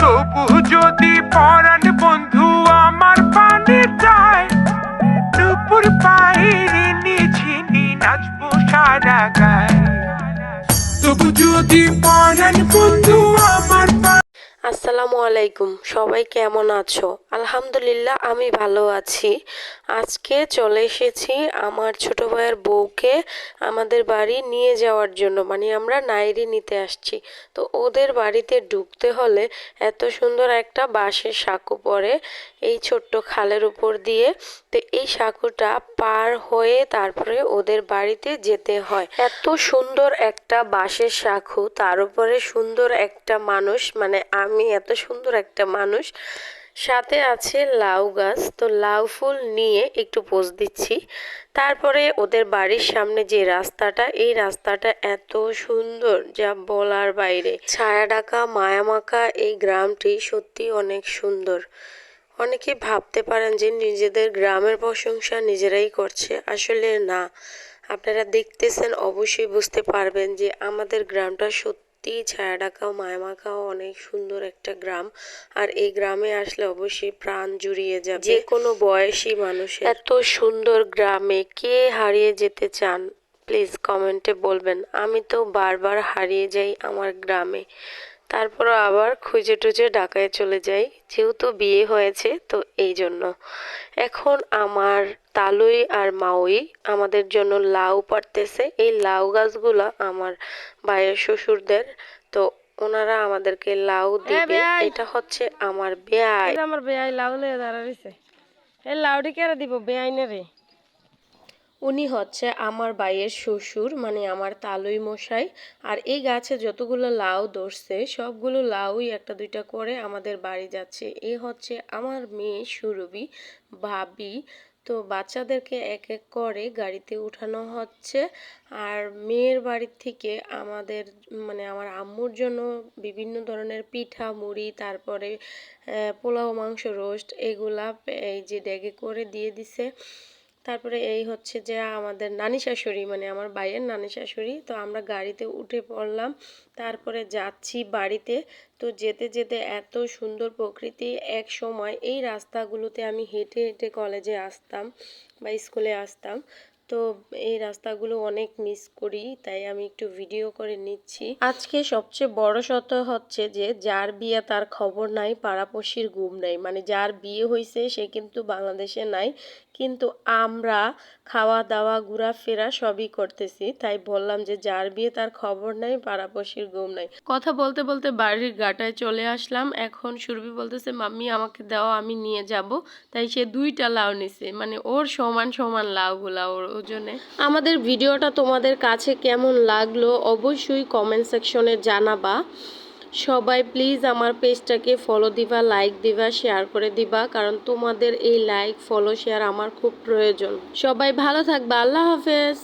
তবু যদি পরাণ বন্ধু আমার পানে চায়, দুপুর পাইরে নিঝিনি নাচবো সারা গায়। তবু যদি পরাণ বন্ধু আমার আসসালামু আলাইকুম, সবাই কেমন আছো? আলহামদুলিল্লাহ আমি ভালো আছি। আজকে চলে এসেছি আমার ছোট ভাইয়ের বউকে আমাদের বাড়ি নিয়ে যাওয়ার জন্য, মানে আমরা নাইরি নিতে আসছি। তো ওদের বাড়িতে ঢুকতে হলে এত সুন্দর একটা বাঁশের সাঁকো পড়ে এই ছোট্ট খালের উপর দিয়ে। তো এই সাঁকোটা পার হয়ে তারপরে ওদের বাড়িতে যেতে হয়। এত সুন্দর একটা বাঁশের সাঁকো, তার উপরে সুন্দর একটা মানুষ, মানে আমি এত সুন্দর একটা মানুষ, সাথে আছে লাউ গাছ। তো লাউ ফুল নিয়ে একটু পোজ দিচ্ছি। তারপরে ওদের বাড়ির সামনে যে রাস্তাটা, এই রাস্তাটা এত সুন্দর যা বলার বাইরে। ছায়া ঢাকা মায়ামাখা এই গ্রামটি সত্যি অনেক সুন্দর। অনেকে ভাবতে পারেন যে নিজেদের গ্রামের প্রশংসা নিজেরাই করছে, আসলে না। আপনারা দেখতেছেন অবশ্যই বুঝতে পারবেন যে আমাদের গ্রামটা সত্যি ছায়া ঢাকা মায়ামাখা অনেক সুন্দর একটা গ্রাম। আর এই গ্রামে আসলে অবশ্যই প্রাণ জুড়িয়ে যাবে যে কোনো বয়সী মানুষের। এত সুন্দর গ্রামে কে হারিয়ে যেতে চান প্লিজ কমেন্টে বলবেন। আমি তো বারবার হারিয়ে যাই আমার গ্রামে, তারপরও আবার খুঁজে টুজে ঢাকায় চলে যাই, যেহেতু বিয়ে হয়েছে তো এই জন্য। এখন আমার তালুই আর মাউই আমাদের জন্য লাউ পাড়তেছে। এই লাউ গাছগুলা আমার ভাইয়ের শ্বশুরদের, তো ওনারা আমাদেরকে লাউ দিবে। এটা হচ্ছে আমার বেয়াই। আমার বেয়াই লাউ লয়ে দাঁড়াইছে। এই লাউডি কেড়ে দিব বেআইনে রে। উনি হচ্ছে আমার ভাইয়ের শ্বশুর, মানে আমার তালুই মশাই। আর এই গাছে যতগুলো লাউ ধরছে সবগুলো লাউই একটা দুইটা করে আমাদের বাড়ি যাচ্ছে। এই হচ্ছে আমার মেয়ে সুরভি ভাবি। তো বাচ্চাদেরকে এক এক করে গাড়িতে উঠানো হচ্ছে। আর মেয়ের বাড়ির থেকে আমাদের, মানে আমার আম্মুর জন্য বিভিন্ন ধরনের পিঠা মুড়ি, তারপরে পোলাও মাংস রোস্ট, এগুলা এই যে ডেগে করে দিয়ে দিছে। তারপরে এই হচ্ছে যে আমাদের নানি শাশুড়ি, মানে আমার ভাইয়ের নানি শাশুড়ি। তো আমরা গাড়িতে উঠে পড়লাম, তারপরে যাচ্ছি বাড়িতে। তো যেতে যেতে এত সুন্দর প্রকৃতি। এক সময় এই রাস্তাগুলোতে আমি হেঁটে হেঁটে কলেজে আসতাম বা স্কুলে আসতাম। তো এই রাস্তাগুলো অনেক মিস করি, তাই আমি একটু ভিডিও করে নিচ্ছি। আজকে সবচেয়ে বড় সত্য হচ্ছে যে যার বিয়ে তার খবর নাই, পাড়াপড়শির ঘুম নাই। মানে যার বিয়ে হয়েছে সে কিন্তু বাংলাদেশে নাই, কিন্তু আমরা খাওয়া দাওয়া ঘোরাফেরা সবই করতেছি। তাই বললাম যে যার বিয়ে তার খবর নাই, পাড়াপড়শির ঘুম নাই। কথা বলতে বলতে বাড়ির গাটায় চলে আসলাম। এখন সুরভি বলতেছে মাম্মি আমাকে দাও, আমি নিয়ে যাব। তাই সে 2টা লাউ নিছে, মানে ওর সমান সমান লাউগুলা ওর ওজনে। আমাদের ভিডিওটা তোমাদের কাছে কেমন লাগলো অবশ্যই কমেন্ট সেকশনে জানাবা। সবাই প্লিজ আমার পেজটাকে ফলো দিবা, লাইক দিবা, শেয়ার করে দিবা, কারণ তোমাদের এই লাইক ফলো শেয়ার আমার খুব প্রয়োজন। সবাই ভালো থাকবা, আল্লাহ হাফেজ।